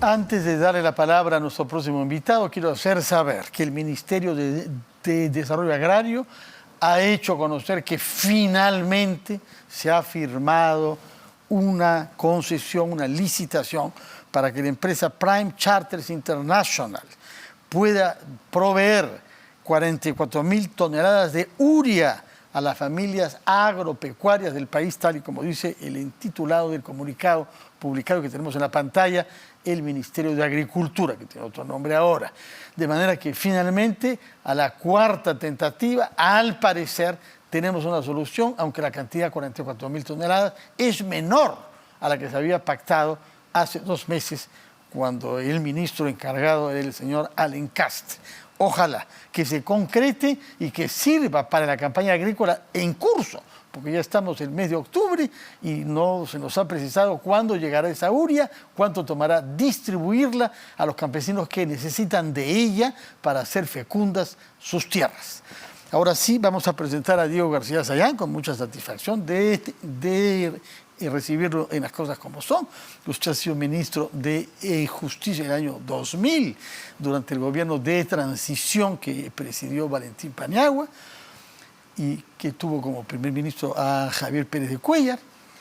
Antes de darle la palabra a nuestro próximo invitado, quiero hacer saber que el Ministerio de Desarrollo Agrario ha hecho conocer que finalmente se ha firmado una concesión, una licitación para que la empresa Prime Charters International pueda proveer 44.000 toneladas de urea a las familias agropecuarias del país, tal y como dice el intitulado del comunicado publicado que tenemos en la pantalla, el Ministerio de Agricultura, que tiene otro nombre ahora. De manera que finalmente, a la cuarta tentativa, al parecer, tenemos una solución, aunque la cantidad de 44.000 toneladas es menor a la que se había pactado hace 2 meses, cuando el ministro encargado era el señor Alencastre. Ojalá que se concrete y que sirva para la campaña agrícola en curso, porque ya estamos en el mes de octubre y no se nos ha precisado cuándo llegará esa urea, cuánto tomará distribuirla a los campesinos que necesitan de ella para hacer fecundas sus tierras. Ahora sí, vamos a presentar a Diego García Sayán con mucha satisfacción de recibirlo en las cosas como son. Usted ha sido ministro de Justicia en el año 2000, durante el gobierno de transición que presidió Valentín Paniagua, y que tuvo como primer ministro a Javier Pérez de Cuéllar.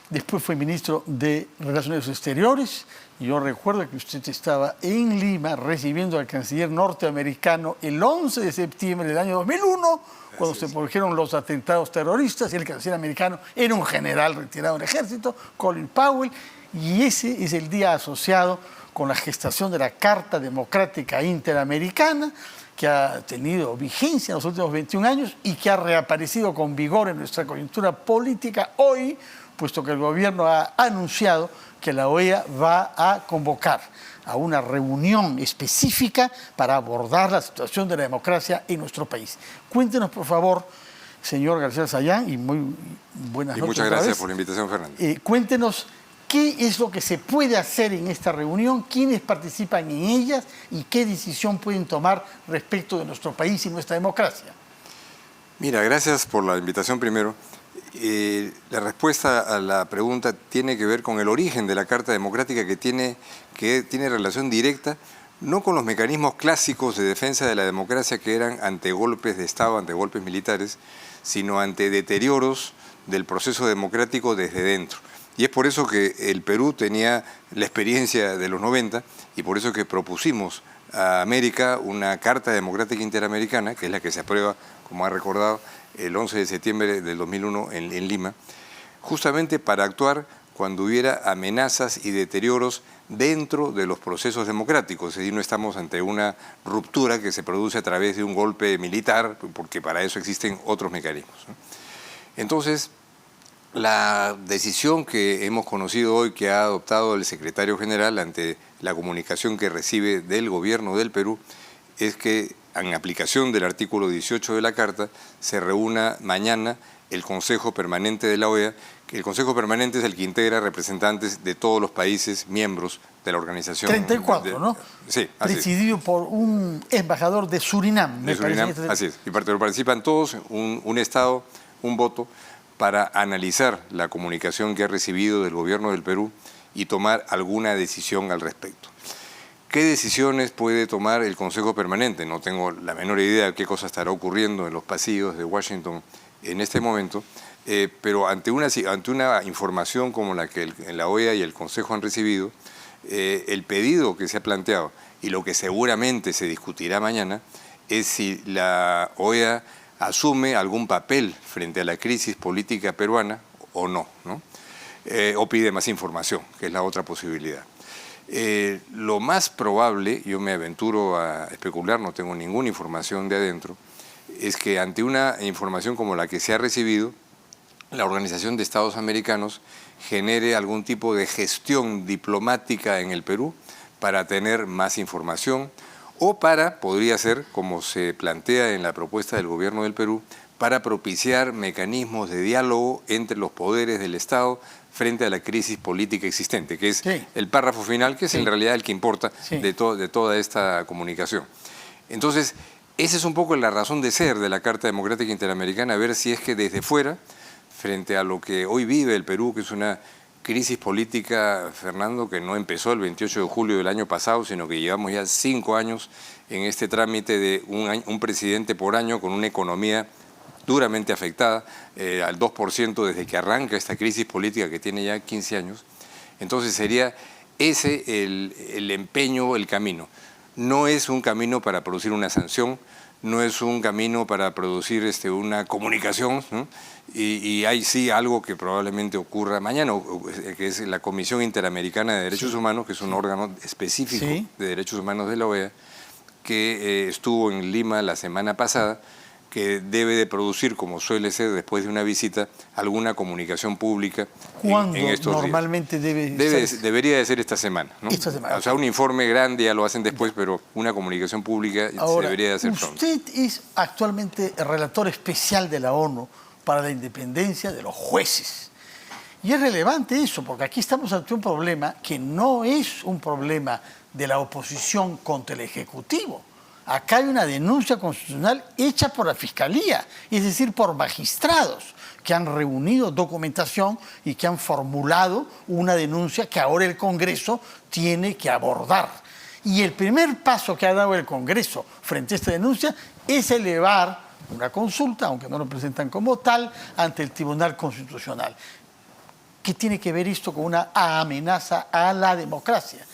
Después fue ministro de Relaciones Exteriores. Y yo recuerdo que usted estaba en Lima recibiendo al canciller norteamericano el 11 de septiembre del año 2001, cuando se produjeron los atentados terroristas, y el canciller americano era un general retirado del ejército, Colin Powell, y ese es el día asociado con la gestación de la Carta Democrática Interamericana, que ha tenido vigencia en los últimos 21 años y que ha reaparecido con vigor en nuestra coyuntura política hoy, puesto que el gobierno ha anunciado que la OEA va a convocar a una reunión específica para abordar la situación de la democracia en nuestro país. Cuéntenos, por favor, señor García Sayán, y muy buenas noches. Muchas gracias por la invitación, Fernando. Cuéntenos qué es lo que se puede hacer en esta reunión, quiénes participan en ellas y qué decisión pueden tomar respecto de nuestro país y nuestra democracia. Mira, gracias por la invitación primero. La respuesta a la pregunta tiene que ver con el origen de la Carta Democrática, que tiene relación directa no con los mecanismos clásicos de defensa de la democracia, que eran ante golpes de Estado, ante golpes militares, sino ante deterioros del proceso democrático desde dentro. Y es por eso que el Perú tenía la experiencia de los 90 y por eso que propusimos a América una Carta Democrática Interamericana, que es la que se aprueba, como ha recordado, el 11 de septiembre del 2001 en Lima, justamente para actuar cuando hubiera amenazas y deterioros dentro de los procesos democráticos. Es decir, no estamos ante una ruptura que se produce a través de un golpe militar, porque para eso existen otros mecanismos, ¿no? Entonces, la decisión que hemos conocido hoy, que ha adoptado el secretario general ante la comunicación que recibe del gobierno del Perú, es que en aplicación del artículo 18 de la Carta se reúna mañana el Consejo Permanente de la OEA, que el Consejo Permanente es el que integra representantes de todos los países miembros de la organización. 34, ¿no? Sí, así presidido por un embajador de Surinam. De Surinam, así es. Y participan todos, un Estado, un voto, para analizar la comunicación que ha recibido del gobierno del Perú y tomar alguna decisión al respecto. ¿Qué decisiones puede tomar el Consejo Permanente? No tengo la menor idea de qué cosa estará ocurriendo en los pasillos de Washington en este momento, pero ante una información como la que la OEA y el Consejo han recibido, el pedido que se ha planteado y lo que seguramente se discutirá mañana es si la OEA asume algún papel frente a la crisis política peruana o no, ¿no? O pide más información, que es la otra posibilidad. Lo más probable, yo me aventuro a especular, no tengo ninguna información de adentro, es que ante una información como la que se ha recibido, la Organización de Estados Americanos genere algún tipo de gestión diplomática en el Perú para tener más información o podría ser, como se plantea en la propuesta del gobierno del Perú, para propiciar mecanismos de diálogo entre los poderes del Estado frente a la crisis política existente, que es el párrafo final, que es en realidad el que importa de toda esta comunicación. Entonces, esa es un poco la razón de ser de la Carta Democrática Interamericana, a ver si es que desde fuera, frente a lo que hoy vive el Perú, que es una crisis política, Fernando, que no empezó el 28 de julio del año pasado, sino que llevamos ya 5 años en este trámite de un presidente por año con una economía duramente afectada, al 2% desde que arranca esta crisis política que tiene ya 15 años. Entonces sería ese el empeño, el camino. No es un camino para producir una sanción, no es un camino para producir una comunicación, ¿no? Y hay sí algo que probablemente ocurra mañana, que es la Comisión Interamericana de Derechos Humanos, que es un órgano específico de derechos humanos de la OEA, que estuvo en Lima la semana pasada, que debe de producir, como suele ser después de una visita, alguna comunicación pública. ¿Cuándo en estos normalmente días. Debería de ser esta semana, ¿no? Esta semana. O sea, un informe grande ya lo hacen después, pero una comunicación pública Ahora, debería de hacer pronto. Usted es actualmente el relator especial de la ONU para la independencia de los jueces. Y es relevante eso, porque aquí estamos ante un problema que no es un problema de la oposición contra el Ejecutivo. Acá hay una denuncia constitucional hecha por la Fiscalía, es decir, por magistrados que han reunido documentación y que han formulado una denuncia que ahora el Congreso tiene que abordar. Y el primer paso que ha dado el Congreso frente a esta denuncia es elevar una consulta, aunque no lo presentan como tal, ante el Tribunal Constitucional. ¿Qué tiene que ver esto con una amenaza a la democracia?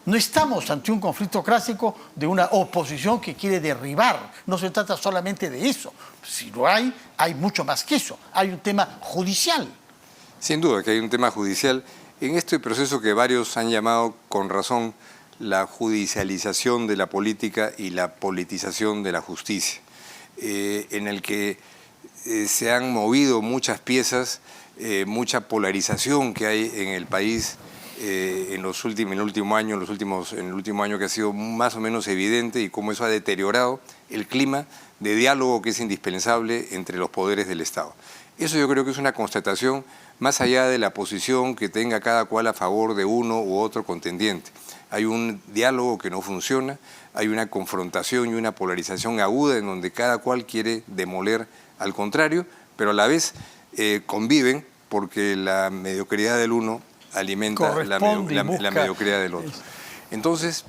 No estamos ante un conflicto clásico de una oposición que quiere derribar. No se trata solamente de eso. Si lo hay mucho más que eso. Hay un tema judicial. Sin duda que hay un tema judicial en este proceso que varios han llamado con razón la judicialización de la política y la politización de la justicia, en el que se han movido muchas piezas, mucha polarización que hay en el país, en el último año que ha sido más o menos evidente, y cómo eso ha deteriorado el clima de diálogo que es indispensable entre los poderes del Estado. Eso yo creo que es una constatación más allá de la posición que tenga cada cual a favor de uno u otro contendiente. Hay un diálogo que no funciona, hay una confrontación y una polarización aguda en donde cada cual quiere demoler al contrario, pero a la vez conviven porque la mediocridad del uno alimenta la mediocridad del otro. Entonces,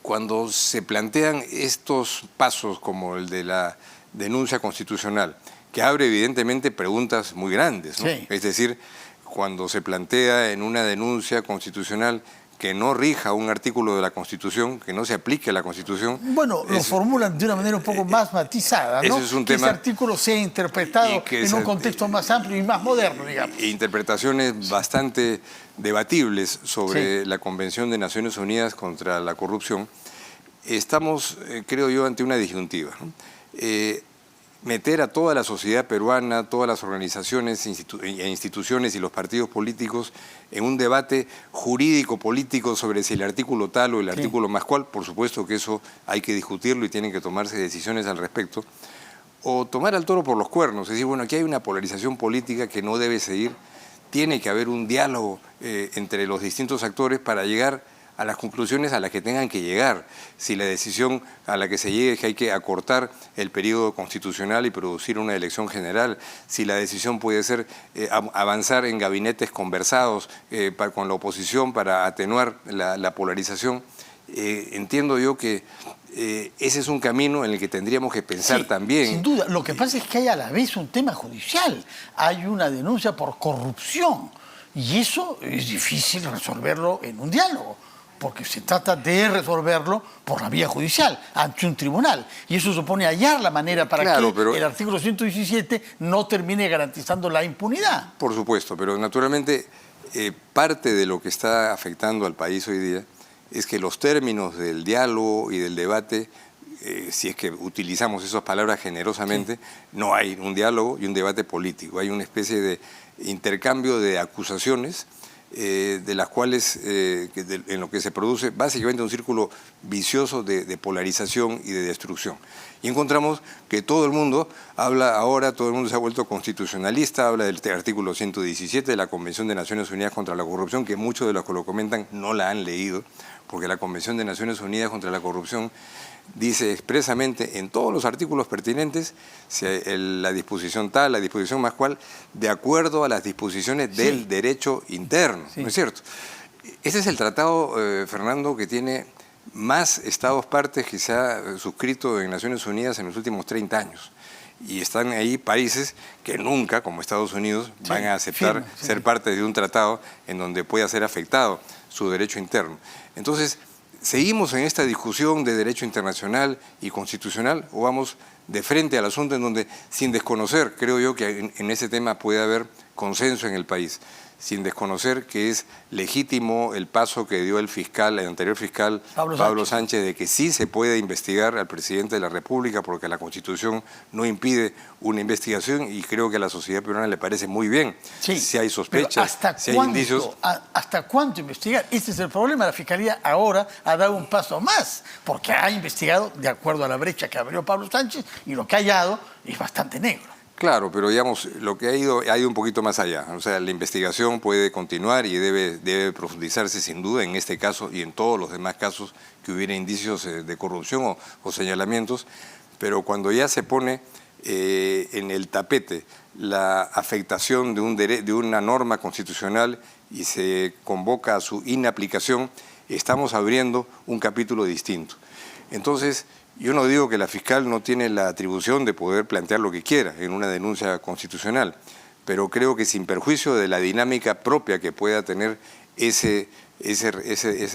cuando se plantean estos pasos como el de la denuncia constitucional, que abre evidentemente preguntas muy grandes, ¿no? Sí. Es decir, cuando se plantea en una denuncia constitucional que no rija un artículo de la Constitución, que no se aplique a la Constitución. Bueno, lo formulan de una manera un poco más matizada, ¿no? Eso es un que tema, ese artículo sea interpretado en un contexto más amplio y más moderno, digamos. Interpretaciones bastante debatibles sobre la Convención de Naciones Unidas contra la Corrupción. Estamos, creo yo, ante una disyuntiva, ¿no? Meter a toda la sociedad peruana, todas las organizaciones e instituciones y los partidos políticos en un debate jurídico-político sobre si el artículo tal o el artículo más cual, por supuesto que eso hay que discutirlo y tienen que tomarse decisiones al respecto, o tomar al toro por los cuernos, es decir, bueno, aquí hay una polarización política que no debe seguir, tiene que haber un diálogo entre los distintos actores para llegar a las conclusiones a las que tengan que llegar. Si la decisión a la que se llegue es que hay que acortar el periodo constitucional y producir una elección general, si la decisión puede ser avanzar en gabinetes conversados con la oposición para atenuar la polarización, entiendo yo que ese es un camino en el que tendríamos que pensar también. Sin duda. Lo que pasa es que hay a la vez un tema judicial. Hay una denuncia por corrupción y eso es difícil resolverlo en un diálogo, porque se trata de resolverlo por la vía judicial, ante un tribunal. Y eso supone hallar la manera para que el artículo 117 no termine garantizando la impunidad. Por supuesto, pero naturalmente parte de lo que está afectando al país hoy día es que los términos del diálogo y del debate, si es que utilizamos esas palabras generosamente, no hay un diálogo y un debate político. Hay una especie de intercambio de acusaciones de las cuales, en lo que se produce básicamente un círculo vicioso de polarización y de destrucción. Y encontramos que todo el mundo habla ahora, todo el mundo se ha vuelto constitucionalista, habla del artículo 117 de la Convención de Naciones Unidas contra la Corrupción, que muchos de los que lo comentan no la han leído, porque la Convención de Naciones Unidas contra la Corrupción dice expresamente en todos los artículos pertinentes la disposición tal, la disposición más cual, de acuerdo a las disposiciones del derecho interno, ¿no es cierto? Ese es el tratado, Fernando, que tiene más estados partes que se ha suscrito en Naciones Unidas en los últimos 30 años. Y están ahí países que nunca, como Estados Unidos, van a aceptar ser parte de un tratado en donde pueda ser afectado su derecho interno. Entonces, ¿seguimos en esta discusión de derecho internacional y constitucional o vamos de frente al asunto en donde, sin desconocer, creo yo que en ese tema puede haber consenso en el país, sin desconocer que es legítimo el paso que dio el anterior fiscal Pablo Sánchez, de que sí se puede investigar al presidente de la República porque la Constitución no impide una investigación y creo que a la sociedad peruana le parece muy bien si hay sospechas, si hay indicios. ¿Hasta cuánto investigar? Este es el problema. La Fiscalía ahora ha dado un paso más porque ha investigado de acuerdo a la brecha que abrió Pablo Sánchez y lo que ha hallado es bastante negro. Claro, pero digamos, lo que ha ido un poquito más allá. O sea, la investigación puede continuar y debe profundizarse sin duda en este caso y en todos los demás casos que hubiera indicios de corrupción o señalamientos, pero cuando ya se pone en el tapete la afectación de una norma constitucional y se convoca a su inaplicación, estamos abriendo un capítulo distinto. Entonces, yo no digo que la fiscal no tiene la atribución de poder plantear lo que quiera en una denuncia constitucional, pero creo que sin perjuicio de la dinámica propia que pueda tener ese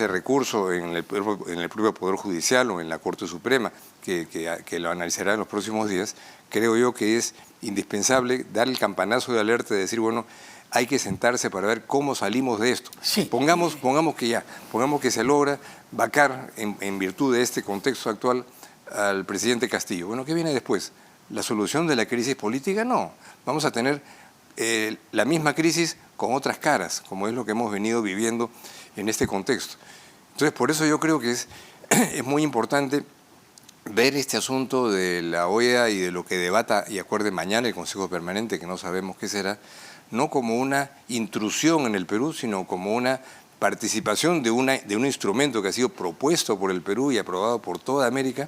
recurso en el propio Poder Judicial o en la Corte Suprema, que lo analizará en los próximos días, creo yo que es indispensable dar el campanazo de alerta y decir, bueno, hay que sentarse para ver cómo salimos de esto. Pongamos que se logra vacar en virtud de este contexto actual al presidente Castillo. Bueno, ¿qué viene después? ¿La solución de la crisis política? No. Vamos a tener la misma crisis con otras caras, como es lo que hemos venido viviendo en este contexto. Entonces, por eso yo creo que es muy importante ver este asunto de la OEA y de lo que debata y acuerde mañana el Consejo Permanente, que no sabemos qué será, no como una intrusión en el Perú, sino como una participación de un instrumento que ha sido propuesto por el Perú y aprobado por toda América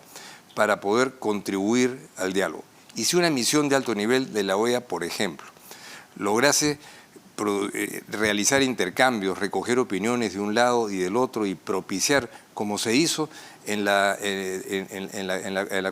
para poder contribuir al diálogo. Y si una misión de alto nivel de la OEA, por ejemplo, lograse realizar intercambios, recoger opiniones de un lado y del otro y propiciar, como se hizo en la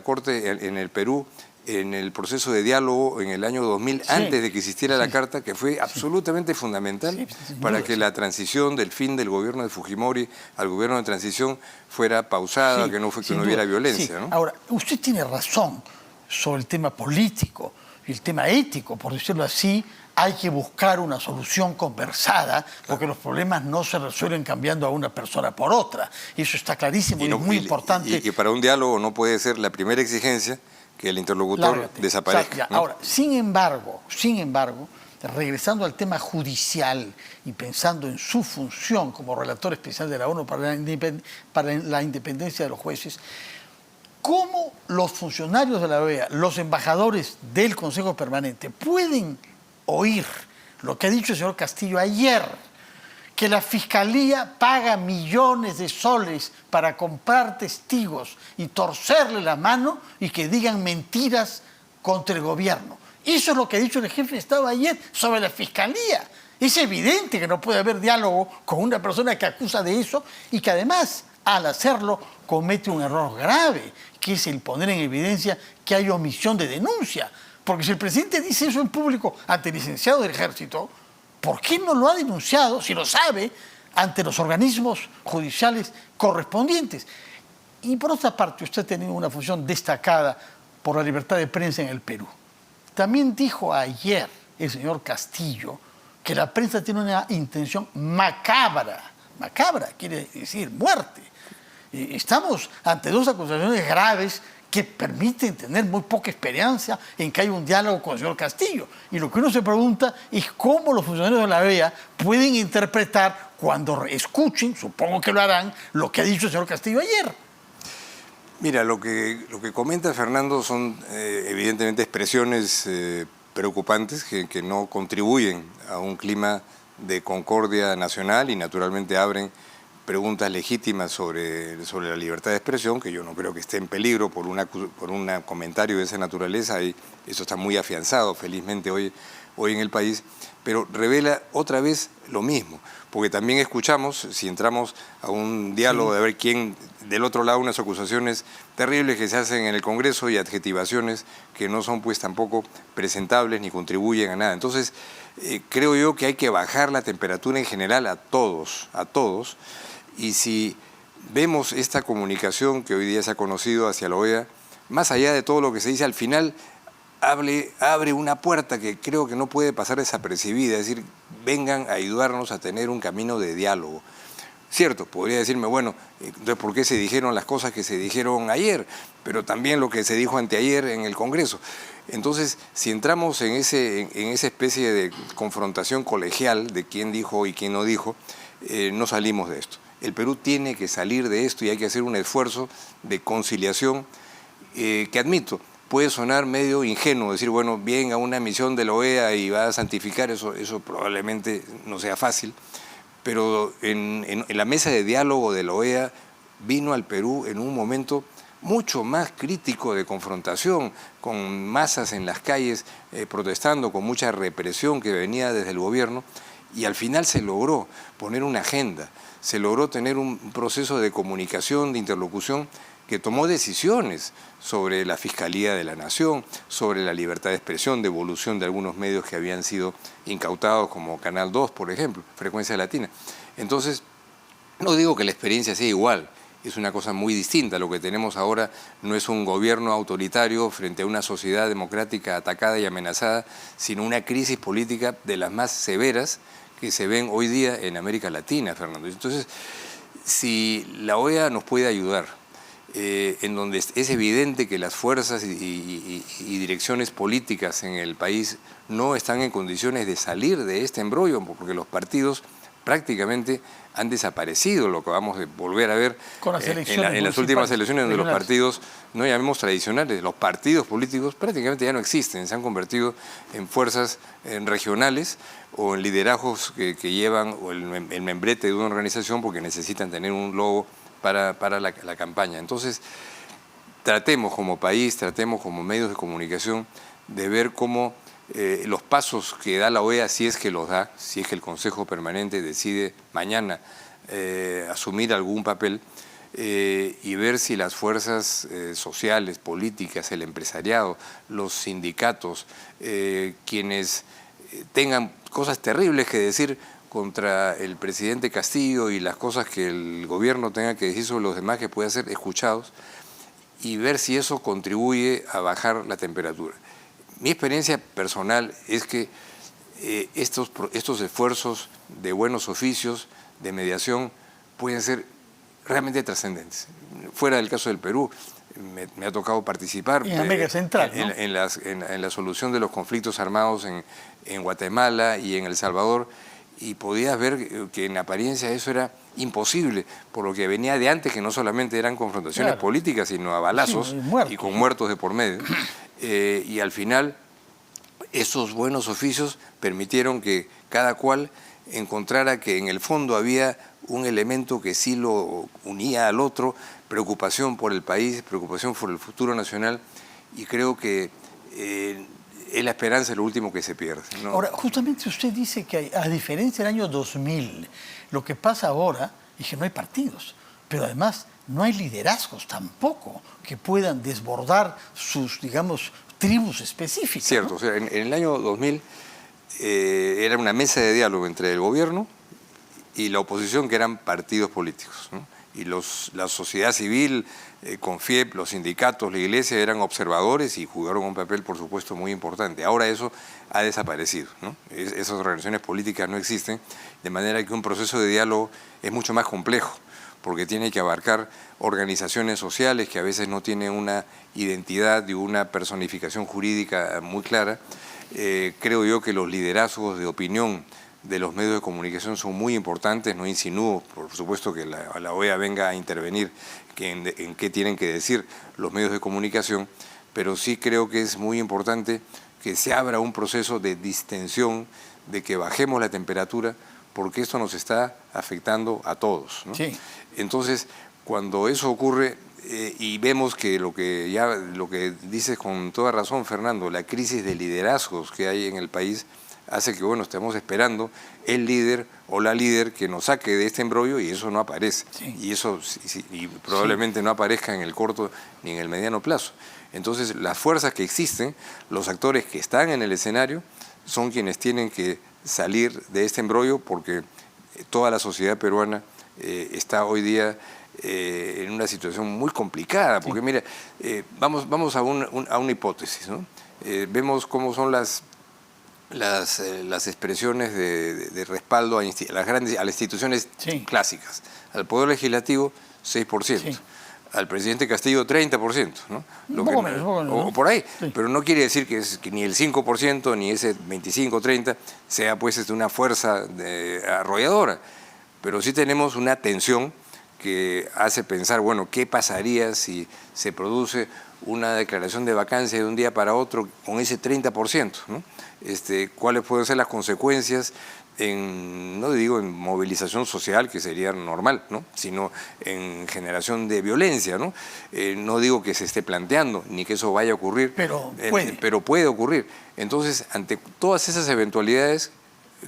Corte, en el Perú, en el proceso de diálogo en el año 2000, antes de que existiera la Carta, que fue absolutamente fundamental para que la transición del fin del gobierno de Fujimori al gobierno de transición fuera pausada, que no hubiera violencia. ¿No? Ahora, usted tiene razón sobre el tema político y el tema ético, por decirlo así. Hay que buscar una solución conversada, porque los problemas no se resuelven cambiando a una persona por otra. Eso está clarísimo y es muy importante. Y para un diálogo no puede ser la primera exigencia que el interlocutor desaparezca. ¿No? Ahora, sin embargo, regresando al tema judicial y pensando en su función como relator especial de la ONU para la independencia de los jueces, ¿cómo los funcionarios de la OEA, los embajadores del Consejo Permanente, pueden oír lo que ha dicho el señor Castillo ayer, que la Fiscalía paga millones de soles para comprar testigos y torcerle la mano y que digan mentiras contra el gobierno? Eso es lo que ha dicho el jefe de Estado ayer sobre la Fiscalía. Es evidente que no puede haber diálogo con una persona que acusa de eso y que además, al hacerlo, comete un error grave, que es el poner en evidencia que hay omisión de denuncia. Porque si el presidente dice eso en público ante el licenciado del Ejército, ¿por qué no lo ha denunciado, si lo sabe, ante los organismos judiciales correspondientes? Y por otra parte, usted ha tenido una función destacada por la libertad de prensa en el Perú. También dijo ayer el señor Castillo que la prensa tiene una intención macabra. Macabra quiere decir muerte. Estamos ante dos acusaciones graves que permiten tener muy poca experiencia en que haya un diálogo con el señor Castillo. Y lo que uno se pregunta es cómo los funcionarios de la OEA pueden interpretar cuando escuchen, supongo que lo harán, lo que ha dicho el señor Castillo ayer. Mira, lo que comenta Fernando son evidentemente expresiones preocupantes que no contribuyen a un clima de concordia nacional y naturalmente abren preguntas legítimas sobre la libertad de expresión, que yo no creo que esté en peligro por un comentario de esa naturaleza, y eso está muy afianzado felizmente hoy en el país, pero revela otra vez lo mismo, porque también escuchamos, si entramos a un diálogo de ver quién, del otro lado, unas acusaciones terribles que se hacen en el Congreso y adjetivaciones que no son pues tampoco presentables ni contribuyen a nada. Entonces, creo yo que hay que bajar la temperatura en general a todos, y si vemos esta comunicación que hoy día se ha conocido hacia la OEA, más allá de todo lo que se dice, al final abre una puerta que creo que no puede pasar desapercibida, es decir, vengan a ayudarnos a tener un camino de diálogo. Cierto, podría decirme, bueno, entonces ¿por qué se dijeron las cosas que se dijeron ayer? Pero también lo que se dijo anteayer en el Congreso. Entonces, si entramos en esa especie de confrontación colegial de quién dijo y quién no dijo, no salimos de esto. El Perú tiene que salir de esto y hay que hacer un esfuerzo de conciliación que admito, puede sonar medio ingenuo, decir, bueno, bien a una misión de la OEA y va a santificar, eso probablemente no sea fácil, pero en la mesa de diálogo de la OEA vino al Perú en un momento mucho más crítico de confrontación, con masas en las calles protestando, con mucha represión que venía desde el gobierno, y al final se logró poner una agenda, se logró tener un proceso de comunicación, de interlocución, que tomó decisiones sobre la Fiscalía de la Nación, sobre la libertad de expresión, devolución de algunos medios que habían sido incautados, como Canal 2, por ejemplo, Frecuencia Latina. Entonces, no digo que la experiencia sea igual, es una cosa muy distinta. Lo que tenemos ahora no es un gobierno autoritario frente a una sociedad democrática atacada y amenazada, sino una crisis política de las más severas que se ven hoy día en América Latina, Fernando. Entonces, si la OEA nos puede ayudar, en donde es evidente que las fuerzas y direcciones políticas en el país no están en condiciones de salir de este embrollo, porque los partidos prácticamente han desaparecido, lo que vamos a volver a ver con las en las últimas elecciones, donde los partidos, no llamemos tradicionales, los partidos políticos prácticamente ya no existen, se han convertido en fuerzas regionales o en liderazgos que llevan o el membrete de una organización porque necesitan tener un logo para la campaña. Entonces, tratemos como país, tratemos como medios de comunicación de ver cómo los pasos que da la OEA, si es que los da, si es que el Consejo Permanente decide mañana asumir algún papel, y ver si las fuerzas sociales, políticas, el empresariado, los sindicatos, quienes tengan cosas terribles que decir contra el presidente Castillo y las cosas que el gobierno tenga que decir sobre los demás, que puedan ser escuchados, y ver si eso contribuye a bajar la temperatura. Mi experiencia personal es que estos esfuerzos de buenos oficios, de mediación, pueden ser realmente trascendentes. Fuera del caso del Perú, me ha tocado participar en América Central, ¿no? en la solución de los conflictos armados en Guatemala y en El Salvador, y podías ver que en apariencia eso era imposible, por lo que venía de antes, que no solamente eran confrontaciones políticas, sino a balazos y con muertos de por medio. Y al final, esos buenos oficios permitieron que cada cual encontrara que en el fondo había un elemento que sí lo unía al otro, preocupación por el país, preocupación por el futuro nacional, y creo que es la esperanza lo último que se pierde, ¿no? Ahora, justamente usted dice que a diferencia del año 2000, lo que pasa ahora es que no hay partidos, pero además no hay liderazgos tampoco que puedan desbordar sus, digamos, tribus específicas. Cierto, ¿no? o sea, en el año 2000 era una mesa de diálogo entre el gobierno y la oposición, que eran partidos políticos, ¿no? Y la sociedad civil, CONFIEP, los sindicatos, la iglesia, eran observadores y jugaron un papel, por supuesto, muy importante. Ahora eso ha desaparecido, ¿no? Esas organizaciones políticas no existen, de manera que un proceso de diálogo es mucho más complejo, porque tiene que abarcar organizaciones sociales que a veces no tienen una identidad y una personificación jurídica muy clara. Creo yo que los liderazgos de opinión de los medios de comunicación son muy importantes. No insinúo, por supuesto, que la OEA venga a intervenir en qué tienen que decir los medios de comunicación, pero sí creo que es muy importante que se abra un proceso de distensión, de que bajemos la temperatura, porque esto nos está afectando a todos, ¿no? Sí. Entonces, cuando eso ocurre, y vemos que lo que dices con toda razón, Fernando, la crisis de liderazgos que hay en el país hace que, bueno, estemos esperando el líder o la líder que nos saque de este embrollo, y eso no aparece. Sí. Y eso y probablemente no aparezca en el corto ni en el mediano plazo. Entonces, las fuerzas que existen, los actores que están en el escenario, son quienes tienen que salir de este embrollo, porque toda la sociedad peruana está hoy día en una situación muy complicada, porque mira, vamos a una hipótesis, ¿no? Vemos cómo son las expresiones de respaldo a las instituciones clásicas. Al Poder Legislativo, 6%. Sí. Al presidente Castillo, 30%, ¿no? Un poco menos, o por ahí. Sí. Pero no quiere decir que ni el 5% ni ese 25, 30 sea pues una fuerza arrolladora. Pero sí tenemos una tensión que hace pensar, bueno, ¿qué pasaría si se produce una declaración de vacancia de un día para otro con ese 30%, ¿no? ¿Cuáles pueden ser las consecuencias no digo en movilización social, que sería normal, ¿no? Sino en generación de violencia, ¿no? No digo que se esté planteando, ni que eso vaya a ocurrir, pero puede ocurrir. Entonces, ante todas esas eventualidades,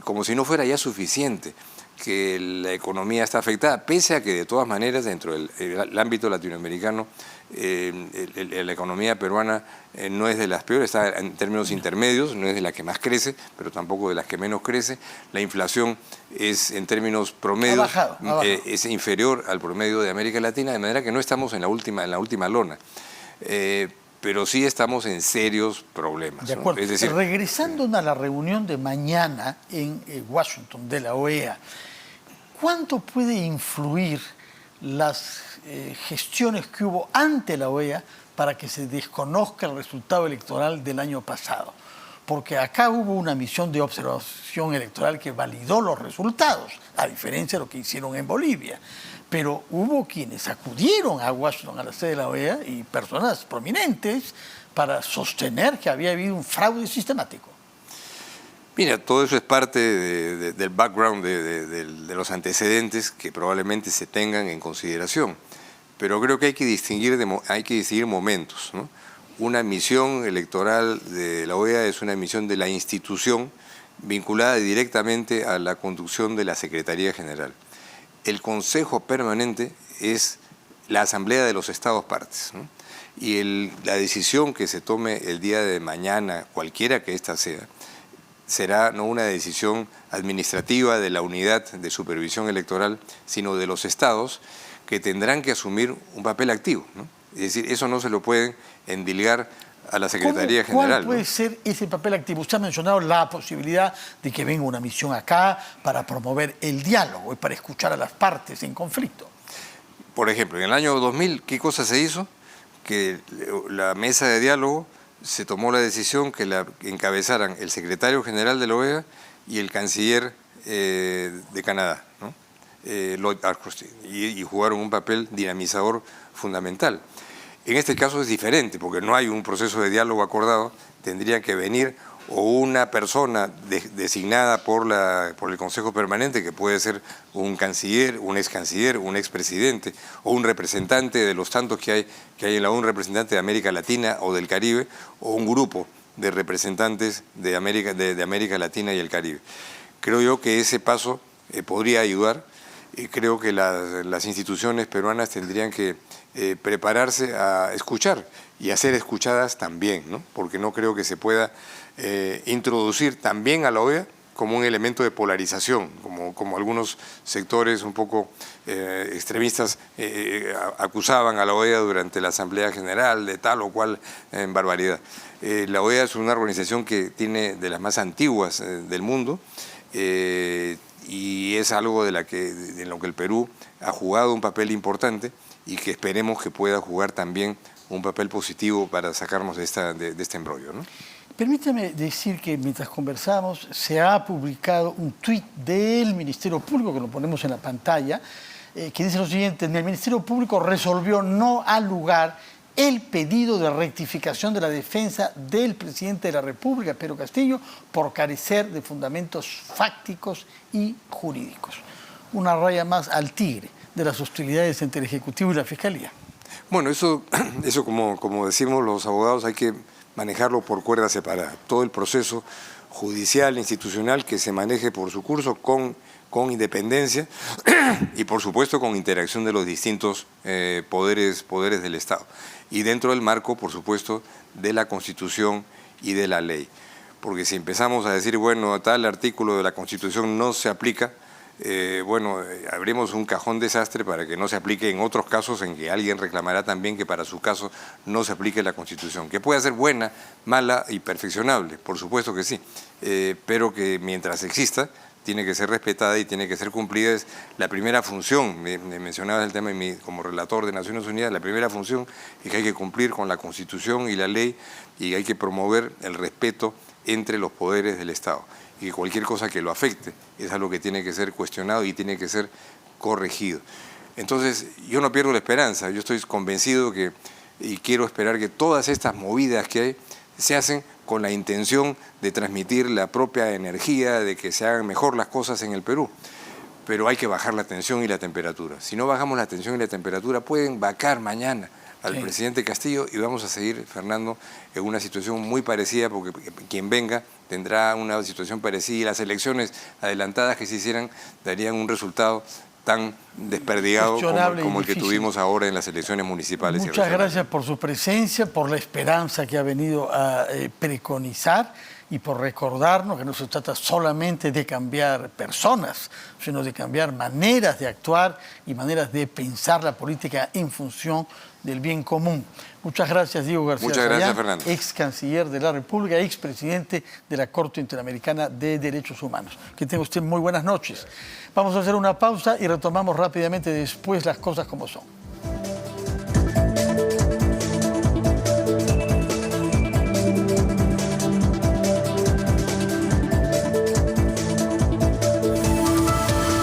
como si no fuera ya suficiente que la economía está afectada, pese a que de todas maneras dentro del ámbito latinoamericano la economía peruana no es de las peores, está en términos intermedios, no es de la que más crece, pero tampoco de las que menos crece. La inflación es en términos promedio, ha bajado. Es inferior al promedio de América Latina, de manera que no estamos en la última lona. Pero sí estamos en serios problemas. De acuerdo. ¿No? Es decir, regresando a la reunión de mañana en Washington de la OEA, ¿cuánto puede influir las gestiones que hubo ante la OEA para que se desconozca el resultado electoral del año pasado? Porque acá hubo una misión de observación electoral que validó los resultados, a diferencia de lo que hicieron en Bolivia. Pero hubo quienes acudieron a Washington, a la sede de la OEA, y personas prominentes para sostener que había habido un fraude sistemático. Mira, todo eso es parte del background, de los antecedentes que probablemente se tengan en consideración. Pero creo que hay que distinguir momentos, ¿no? Una misión electoral de la OEA es una misión de la institución vinculada directamente a la conducción de la Secretaría General. El Consejo Permanente es la Asamblea de los Estados Partes, ¿no? Y la decisión que se tome el día de mañana, cualquiera que ésta sea, será no una decisión administrativa de la Unidad de Supervisión Electoral, sino de los estados, que tendrán que asumir un papel activo, ¿no? Es decir, eso no se lo pueden endilgar a la Secretaría General. ¿Cuál puede ser ese papel activo? Usted ha mencionado la posibilidad de que venga una misión acá para promover el diálogo y para escuchar a las partes en conflicto. Por ejemplo, en el año 2000, ¿qué cosa se hizo? Que la mesa de diálogo se tomó la decisión que la encabezaran el secretario general de la OEA y el canciller de Canadá, ¿no? Lloyd Austin, y jugaron un papel dinamizador fundamental. En este caso es diferente, porque no hay un proceso de diálogo acordado, tendría que venir o una persona designada por el Consejo Permanente, que puede ser un canciller, un expresidente, o un representante de los tantos que hay en la ONU, un representante de América Latina o del Caribe, o un grupo de representantes de América Latina y el Caribe. Creo yo que ese paso podría ayudar. Creo que las instituciones peruanas tendrían que prepararse a escuchar y a ser escuchadas también, ¿no? Porque no creo que se pueda introducir también a la OEA como un elemento de polarización, como algunos sectores un poco extremistas acusaban a la OEA durante la Asamblea General de tal o cual barbaridad. La OEA es una organización que tiene de las más antiguas del mundo, y es algo en lo que el Perú ha jugado un papel importante y que esperemos que pueda jugar también un papel positivo para sacarnos de este embrollo, ¿no? Permítame decir que mientras conversamos se ha publicado un tuit del Ministerio Público, que lo ponemos en la pantalla, que dice lo siguiente: el Ministerio Público resolvió no al lugar el pedido de rectificación de la defensa del presidente de la República, Pedro Castillo, por carecer de fundamentos fácticos y jurídicos. Una raya más al tigre de las hostilidades entre el Ejecutivo y la Fiscalía. Bueno, eso como decimos los abogados, hay que manejarlo por cuerda separada. Todo el proceso judicial, institucional, que se maneje por su curso con independencia y, por supuesto, con interacción de los distintos poderes del Estado. Y dentro del marco, por supuesto, de la Constitución y de la ley. Porque si empezamos a decir, bueno, tal artículo de la Constitución no se aplica, abrimos un cajón desastre para que no se aplique en otros casos en que alguien reclamará también que para su caso no se aplique la Constitución, que puede ser buena, mala y perfeccionable, por supuesto que sí, pero que mientras exista tiene que ser respetada y tiene que ser cumplida. Es la primera función, me mencionabas el tema como relator de Naciones Unidas, la primera función es que hay que cumplir con la Constitución y la ley y hay que promover el respeto entre los poderes del Estado. Y que cualquier cosa que lo afecte es algo que tiene que ser cuestionado y tiene que ser corregido. Entonces, yo no pierdo la esperanza, yo estoy convencido y quiero esperar que todas estas movidas que hay se hacen con la intención de transmitir la propia energía, de que se hagan mejor las cosas en el Perú. Pero hay que bajar la tensión y la temperatura. Si no bajamos la tensión y la temperatura, pueden vacar mañana al presidente Castillo y vamos a seguir, Fernando, en una situación muy parecida, porque quien venga tendrá una situación parecida y las elecciones adelantadas que se hicieran darían un resultado tan desperdigado como el que tuvimos ahora en las elecciones municipales. Muchas gracias por su presencia, por la esperanza que ha venido a preconizar y por recordarnos que no se trata solamente de cambiar personas, sino de cambiar maneras de actuar y maneras de pensar la política en función del bien común. Muchas gracias, Diego García. Muchas gracias, Fernando. Ex canciller de la República, ex presidente de la Corte Interamericana de Derechos Humanos. Que tenga usted muy buenas noches. Vamos a hacer una pausa y retomamos rápidamente después las cosas como son.